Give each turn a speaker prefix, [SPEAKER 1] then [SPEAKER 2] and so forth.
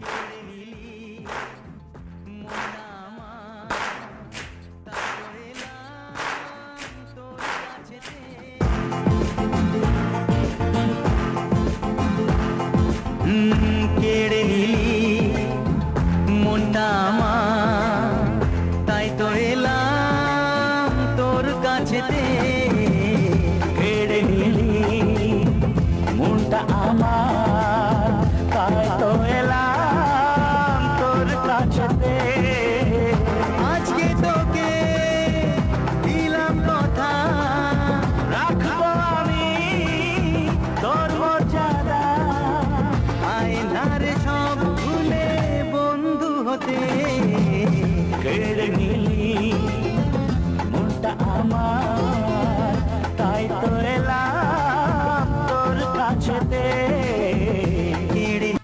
[SPEAKER 1] কেড়ে নিলি মনটা আমার, তাই তো এলাম তোর কাছেতে। কেড়ে নিলি মনটা আমার, তাই তো এলাম তোর কাছেতে।
[SPEAKER 2] কেড়ে নিলি মনটা আমার, তাই তো এলাম তোর কাছেতে।
[SPEAKER 1] আজকে তোকে দিলাম কথা,
[SPEAKER 2] রাখবো আমি তোর মর্যাদা,
[SPEAKER 1] আয়নার সব ভুলে বন্ধু হতে।
[SPEAKER 2] কেড়ে নিলি মনটা আমার, তাই তো এলাম